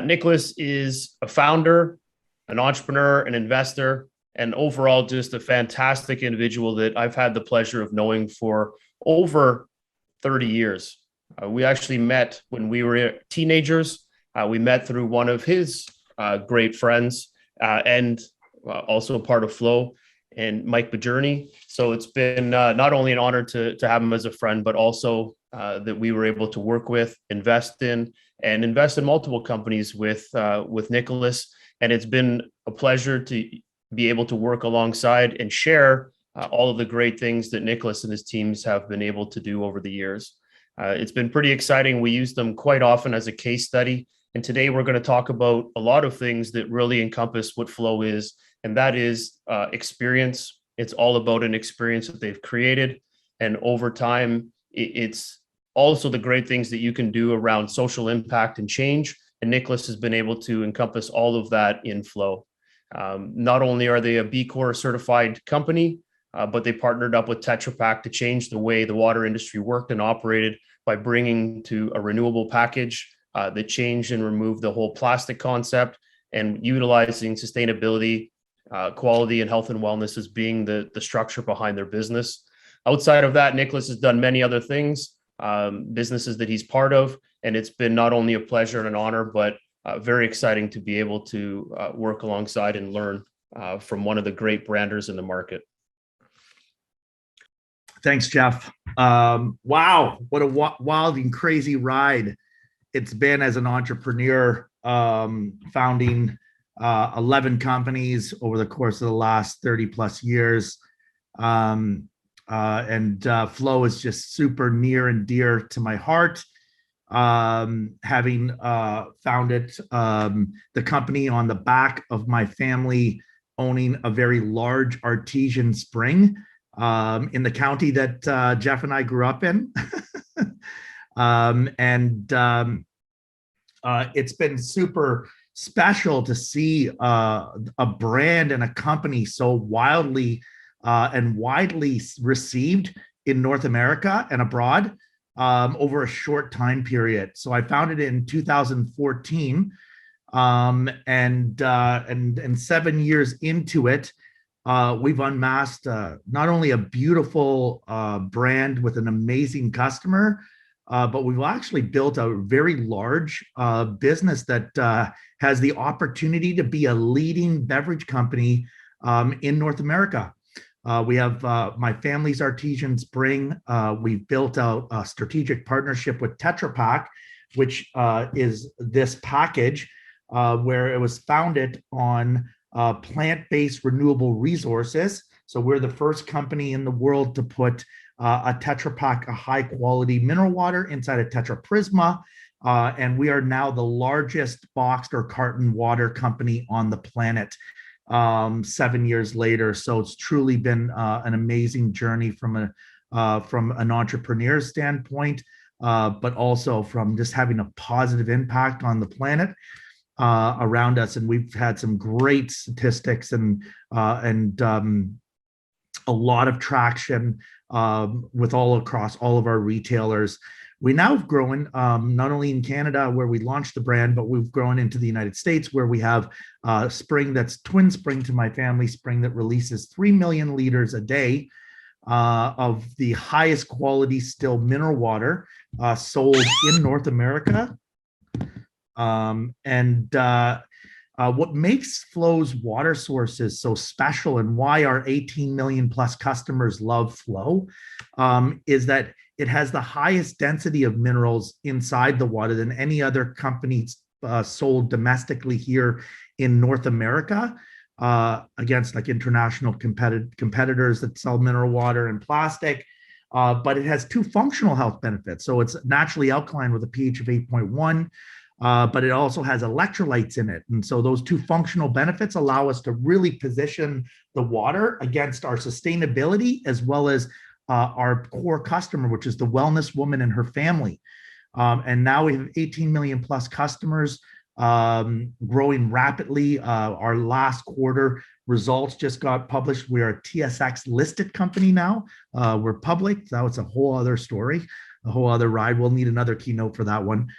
Nicholas is a founder, an entrepreneur, an investor, and overall just a fantastic individual that I've had the pleasure of knowing for over 30 years. We actually met when we were teenagers. We met through one of his great friends and also part of Flow, and Mike Bajourney. So it's been not only an honor to have him as a friend, but also that we were able to work with, invest in multiple companies with Nicholas. And it's been a pleasure to be able to work alongside and share all of the great things that Nicholas and his teams have been able to do over the years. It's been pretty exciting. We use them quite often as a case study. And today we're going to talk about a lot of things that really encompass what Flow is, and that is experience. It's all about an experience that they've created. And over time, it's also the great things that you can do around social impact and change. And Nicholas has been able to encompass all of that in Flow. Not only are they a B Corp certified company, but they partnered up with Tetra Pak to change the way the water industry worked and operated by bringing to a renewable package that changed and removed the whole plastic concept and utilizing sustainability, quality, and health and wellness as being the structure behind their business. Outside of that, Nicholas has done many other things, businesses that he's part of, and it's been not only a pleasure and an honor, but very exciting to be able to work alongside and learn from one of the great branders in the market. Thanks, Jeff. Wow, what a wild and crazy ride it's been as an entrepreneur, founding 11 companies over the course of the last 30 plus years. And Flow is just super near and dear to my heart. Having founded the company on the back of my family owning a very large artesian spring in the county that Jeff and I grew up in. It's been super special to see a brand and a company so wildly and widely received in North America and abroad over a short time period. So I founded it in 2014, and 7 years into it, we've unmasked not only a beautiful brand with an amazing customer, but we've actually built a very large business that has the opportunity to be a leading beverage company in North America. We have my family's artesian spring. We've built out a strategic partnership with Tetra Pak, which is this package where it was founded on plant-based renewable resources. So we're the first company in the world to put a Tetra Pak, a high-quality mineral water inside a Tetra Prisma, and we are now the largest boxed or carton water company on the planet 7 years later. So it's truly been an amazing journey from an entrepreneur's standpoint, but also from just having a positive impact on the planet around us. And we've had some great statistics and a lot of traction with all across all of our retailers. We now have grown not only in Canada where we launched the brand, but we've grown into the United States where we have spring that's twin spring to my family spring that releases 3 million liters a day of the highest quality still mineral water sold in North America. What makes Flow's water sources so special and why our 18 million plus customers love Flow is that it has the highest density of minerals inside the water than any other company sold domestically here in North America against like international competitors that sell mineral water and plastic. But it has two functional health benefits. So it's naturally alkaline with a pH of 8.1. But it also has electrolytes in it. And so those two functional benefits allow us to really position the water against our sustainability as well as our core customer, which is the wellness woman and her family. And now we have 18 million plus customers growing rapidly. Our last quarter results just got published. We are a TSX listed company now. We're public. That was a whole other story, a whole other ride. We'll need another keynote for that one.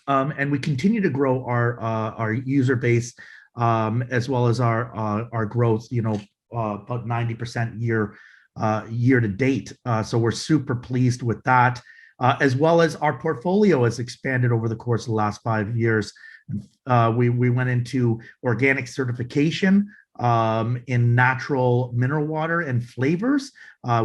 And we continue to grow our user base, as well as our growth, about 90% year to date. So we're super pleased with that, as well as our portfolio has expanded over the course of the last 5 years. We went into organic certification in natural mineral water and flavors.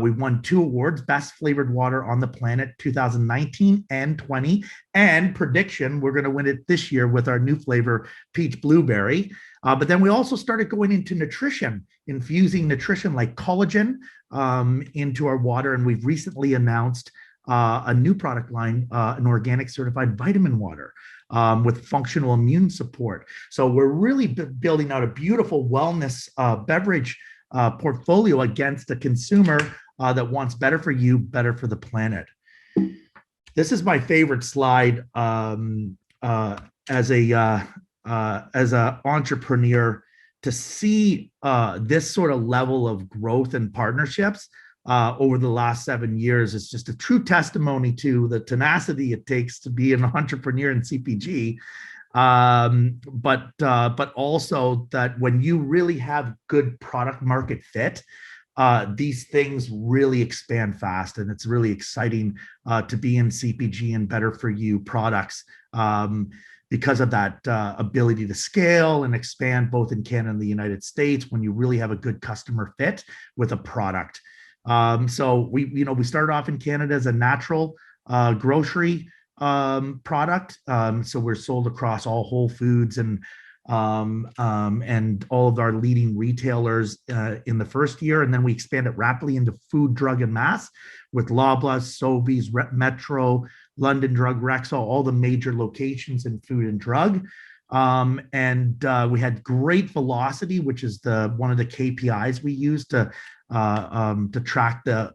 We won 2 awards, Best Flavored Water on the Planet 2019 and 20, and prediction, we're going to win it this year with our new flavor, Peach Blueberry. But then we also started going into nutrition, infusing nutrition like collagen into our water. And we've recently announced a new product line, an organic certified vitamin water with functional immune support. So we're really building out a beautiful wellness beverage portfolio against a consumer that wants better for you, better for the planet. This is my favorite slide as a entrepreneur, to see this sort of level of growth and partnerships over the last 7 years is just a true testimony to the tenacity it takes to be an entrepreneur in CPG. But also that when you really have good product market fit, these things really expand fast, and it's really exciting to be in CPG and better for you products because of that ability to scale and expand both in Canada and the United States when you really have a good customer fit with a product. So we started off in Canada as a natural grocery product. So we're sold across all Whole Foods and all of our leading retailers in the first year. And then we expanded rapidly into food, drug, and mass with Loblaws, Sobeys, Metro, London Drug, Rexall, all the major locations in food and drug. And we had great velocity, which is one of the KPIs we use to track the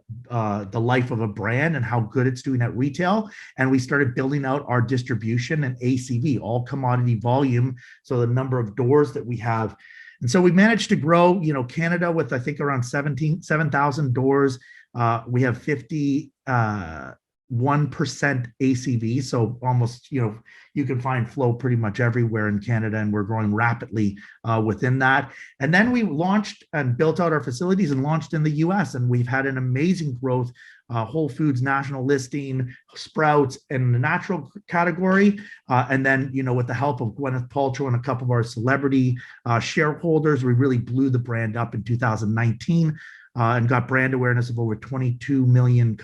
life of a brand and how good it's doing at retail. And we started building out our distribution and ACV, all commodity volume, so the number of doors that we have. And so we managed to grow, Canada with, I think, around 7,000 doors. We have 51% ACV, so almost, you can find flow pretty much everywhere in Canada, and we're growing rapidly within that. And then we launched and built out our facilities and launched in the US, and we've had an amazing growth. Whole Foods national listing, Sprouts in the natural category, and then with the help of Gwyneth Paltrow and a couple of our celebrity shareholders, we really blew the brand up in 2019. And got brand awareness of over 22 million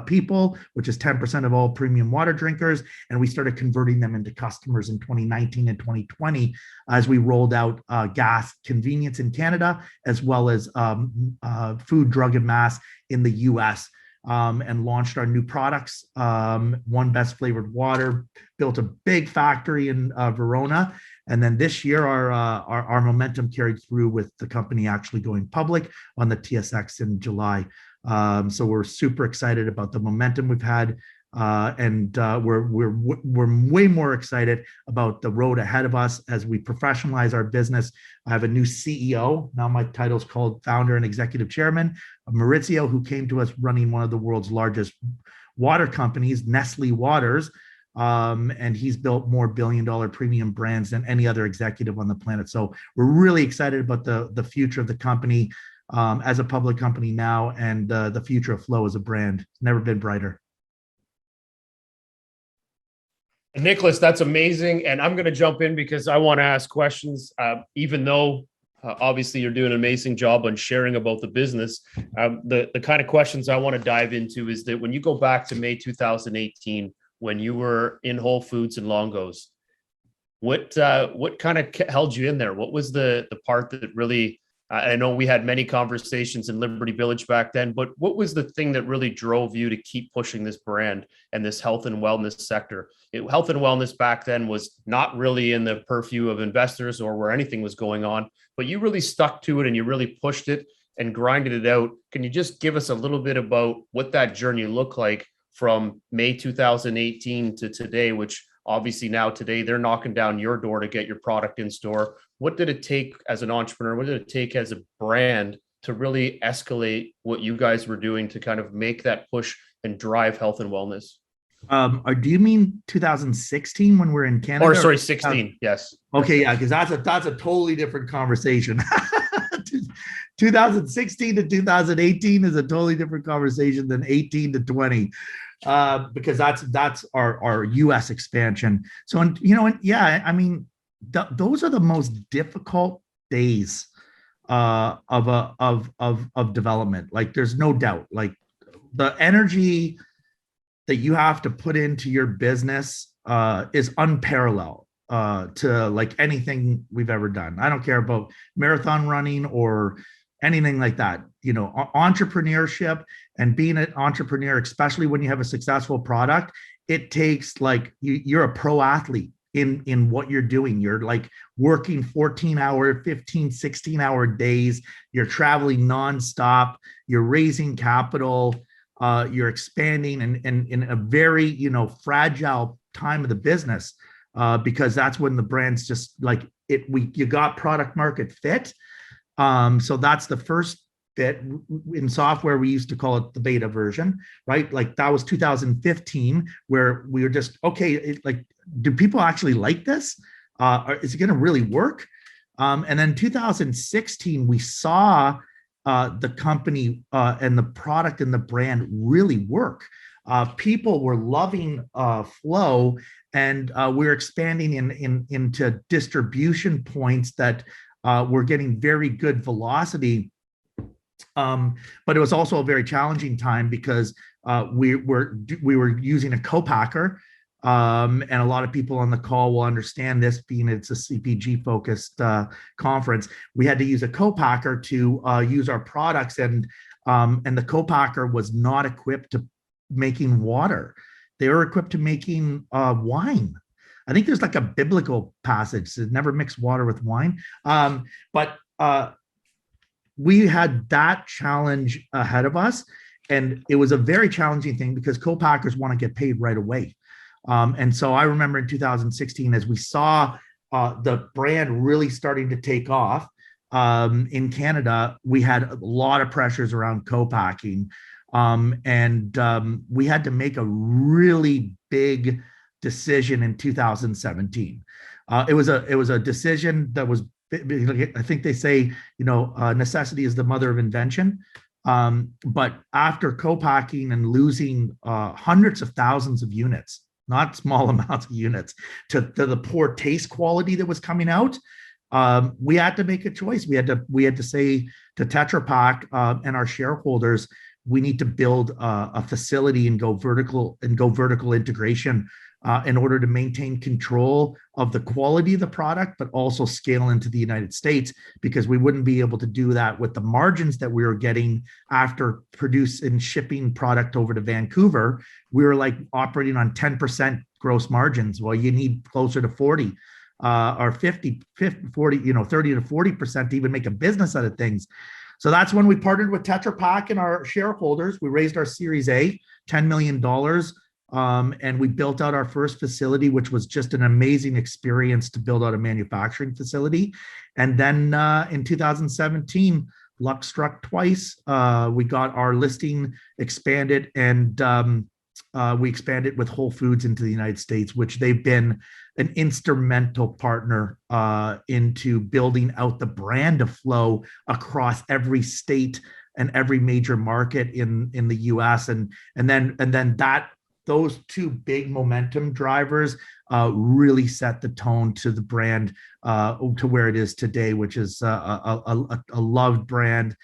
people, which is 10% of all premium water drinkers. And we started converting them into customers in 2019 and 2020 as we rolled out gas convenience in Canada, as well as food, drug, and mass in the US. And launched our new products, won Best Flavored Water, built a big factory in Verona. And then this year, our momentum carried through with the company actually going public on the TSX in July. So we're super excited about the momentum we've had, and we're way more excited about the road ahead of us as we professionalize our business. I have a new CEO now. My title is called Founder and Executive Chairman, Maurizio, who came to us running one of the world's largest water companies, Nestle Waters. And he's built more billion-dollar premium brands than any other executive on the planet. So we're really excited about the future of the company as a public company now, and the future of Flow as a brand. Never been brighter. Nicholas, that's amazing. And I'm going to jump in because I want to ask questions, even though obviously you're doing an amazing job on sharing about the business. The kind of questions I want to dive into is that when you go back to May 2018, when you were in Whole Foods and Longo's, what kind of held you in there? What was the part that really, I know we had many conversations in Liberty Village back then, but what was the thing that really drove you to keep pushing this brand and this health and wellness sector? Health and wellness back then was not really in the purview of investors or where anything was going on, but you really stuck to it and you really pushed it and grinded it out. Can you just give us a little bit about what that journey looked like from May 2018 to today, which obviously now today they're knocking down your door to get your product in store? What did it take as an entrepreneur? What did it take as a brand to really escalate what you guys were doing to kind of make that push and drive health and wellness? Or do you mean 2016 when we're in Canada? Or sorry, 16. Yes. Okay, yeah, because that's a totally different conversation. 2016 to 2018 is a totally different conversation than 18 to 20, because that's our U.S. expansion. So, and yeah, I mean, those are the most difficult days of development. Like, there's no doubt. Like, the energy that you have to put into your business is unparalleled to like anything we've ever done. I don't care about marathon running or anything like that. Entrepreneurship and being an entrepreneur, especially when you have a successful product, it takes like you're a pro athlete in what you're doing. You're like working 14-hour, 15, 16-hour days. You're traveling nonstop. You're raising capital. You're expanding and in a very fragile time of the business, because that's when the brand's just like you got product market fit. So that's the first bit. In software, we used to call it the beta version, right? Like, that was 2015, where we were just, okay, like, do people actually like this? Is it going to really work? And then 2016, we saw the company and the product and the brand really work. People were loving Flow, and we're expanding into distribution points that were getting very good velocity. But it was also a very challenging time because we were using a co-packer. And a lot of people on the call will understand this, being it's a CPG focused conference. We had to use a co-packer to use our products, and the co-packer was not equipped to making water. They were equipped to making wine. I think there's like a biblical passage that never mix water with wine. But we had that challenge ahead of us, and it was a very challenging thing because co-packers want to get paid right away. And so I remember in 2016, as we saw the brand really starting to take off in Canada, we had a lot of pressures around co-packing. And we had to make a really big decision in 2017. It was a decision that was, I think they say, necessity is the mother of invention. But after co-packing and losing hundreds of thousands of units, not small amounts of units, to the poor taste quality that was coming out, we had to make a choice. We had to say to Tetra Pak and our shareholders, we need to build a facility and go vertical integration in order to maintain control of the quality of the product, but also scale into the United States, because we wouldn't be able to do that with the margins that we were getting after producing and shipping product over to Vancouver. We were like operating on 10% gross margins. Well, you need closer to 40 or 50, 40, 30 to 40% to even make a business out of things. So that's when we partnered with Tetra Pak and our shareholders. We raised our Series A, $10 million. And we built out our first facility, which was just an amazing experience to build out a manufacturing facility. And then in 2017, luck struck twice. We got our listing expanded, and we expanded with Whole Foods into the United States, which they've been an instrumental partner into building out the brand of Flow across every state and every major market in the US. And then that those two big momentum drivers really set the tone to the brand to where it is today, which is a loved brand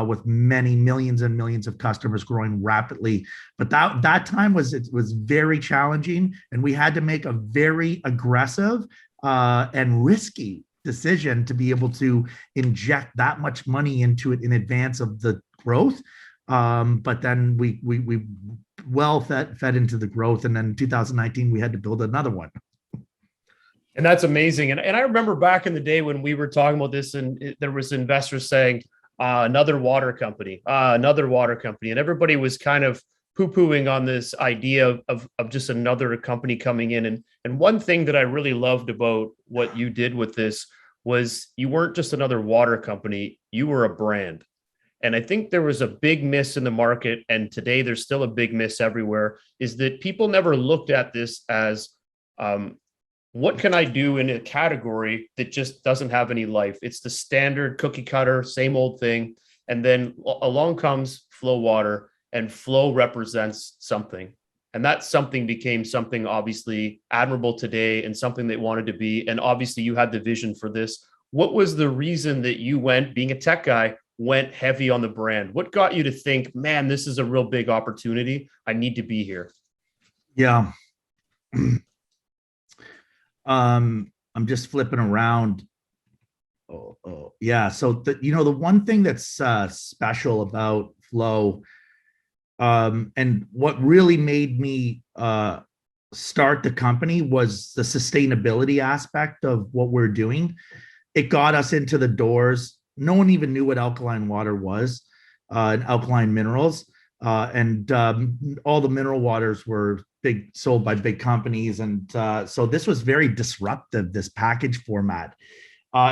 with many millions and millions of customers, growing rapidly. But that time was very challenging, and we had to make a very aggressive and risky decision to be able to inject that much money into it in advance of the growth. But then we well fed into the growth, and then in 2019 we had to build another one. And that's amazing. And I remember back in the day when we were talking about this, and there was investors saying another water company, and everybody was kind of poo-pooing on this idea of just another company coming in. And one thing that I really loved about what you did with this was you weren't just another water company, you were a brand. And I think there was a big miss in the market, and today there's still a big miss everywhere, is that people never looked at this as what can I do in a category that just doesn't have any life? It's the standard cookie cutter, same old thing. And then along comes Flow Water, and Flow represents something. And that something became something obviously admirable today and something they wanted to be. And obviously you had the vision for this. What was the reason that you went, being a tech guy, went heavy on the brand? What got you to think, man, this is a real big opportunity. I need to be here? Yeah. I'm just flipping around. Yeah. So the one thing that's special about Flow, and what really made me start the company was the sustainability aspect of what we're doing. It got us into the doors. No one even knew what alkaline water was, and alkaline minerals, and all the mineral waters were sold by big companies, and so this was very disruptive. This package format,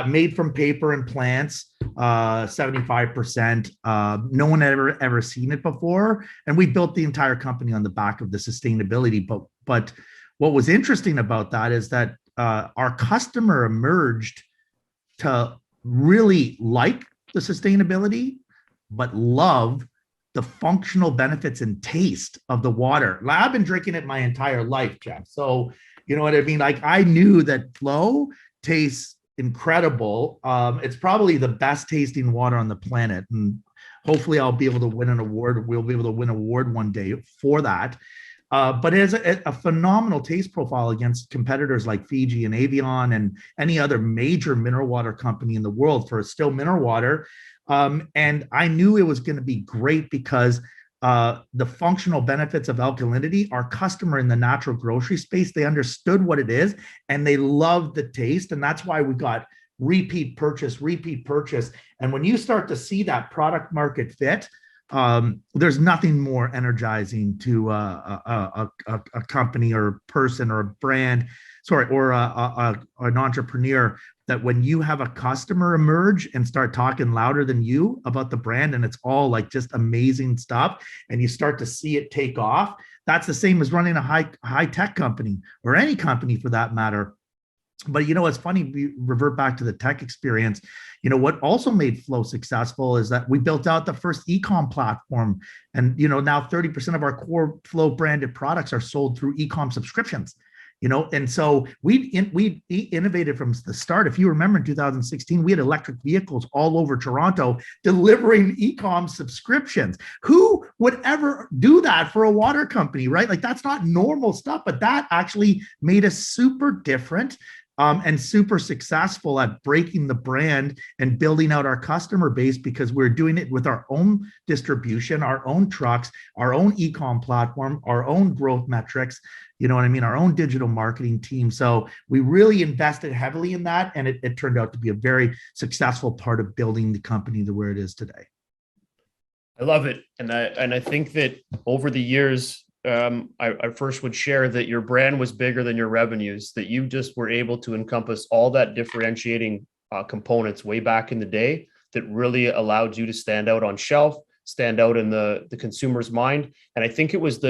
made from paper and plants, 75%. No one had ever seen it before, and we built the entire company on the back of the sustainability. But what was interesting about that is that our customer emerged to really like the sustainability, but love the functional benefits and taste of the water. I've been drinking it my entire life, Jeff. So you know what I mean? Like, I knew that Flow tastes incredible. It's probably the best tasting water on the planet. And hopefully I'll be able to win an award. We'll be able to win an award one day for that. But it has a phenomenal taste profile against competitors like Fiji and Avion and any other major mineral water company in the world for still mineral water. And I knew it was going to be great because the functional benefits of alkalinity, our customer in the natural grocery space, they understood what it is and they loved the taste. And that's why we got repeat purchase. And when you start to see that product market fit, there's nothing more energizing to a company or person or a brand, or an entrepreneur, that when you have a customer emerge and start talking louder than you about the brand, and it's all like just amazing stuff, and you start to see it take off. That's the same as running a high tech company, or any company for that matter. But it's funny, we revert back to the tech experience. What also made Flow successful is that we built out the first e-com platform. And, now 30% of our core Flow branded products are sold through e-com subscriptions. And so we innovated from the start. If you remember in 2016, we had electric vehicles all over Toronto delivering e-com subscriptions. Who would ever do that for a water company, right? Like, that's not normal stuff, but that actually made us super different. And super successful at breaking the brand and building out our customer base, because we're doing it with our own distribution, our own trucks, our own e-com platform, our own growth metrics, our own digital marketing team. So we really invested heavily in that, and it turned out to be a very successful part of building the company to where it is today. I love it. And I think that over the years, I first would share that your brand was bigger than your revenues, that you just were able to encompass all that differentiating components way back in the day that really allowed you to stand out on shelf, stand out in the consumer's mind. And I think it was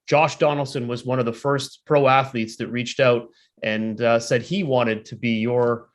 Josh Donaldson was one of the first pro athletes that reached out and said he wanted to be your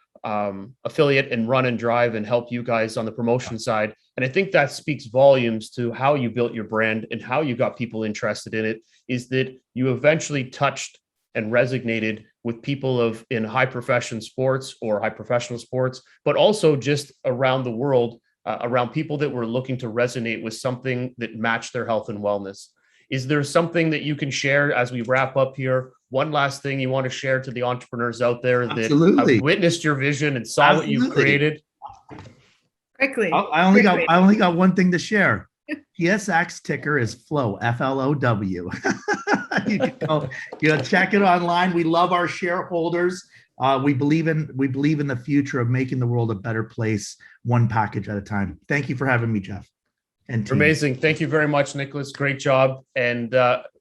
affiliate and run and drive and help you guys on the promotion side. And I think that speaks volumes to how you built your brand and how you got people interested in it, is that you eventually touched and resonated with people in high profession sports or high professional sports, but also just around the world, around people that were looking to resonate with something that matched their health and wellness. Is there something that you can share as we wrap up here? One last thing you want to share to the entrepreneurs out there that have witnessed your vision and saw what you've created? Quickly. I only got one thing to share. PSX ticker is Flow, FLOW. You can go, check it online. We love our shareholders. We believe in the future of making the world a better place, one package at a time. Thank you for having me, Jeff. And amazing. Thank you very much, Nicholas. Great job. And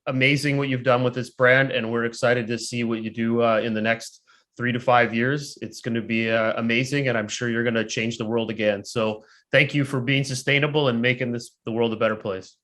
amazing what you've done with this brand. And we're excited to see what you do in the next 3 to 5 years. It's going to be amazing. And I'm sure you're going to change the world again. So thank you for being sustainable and making the world a better place.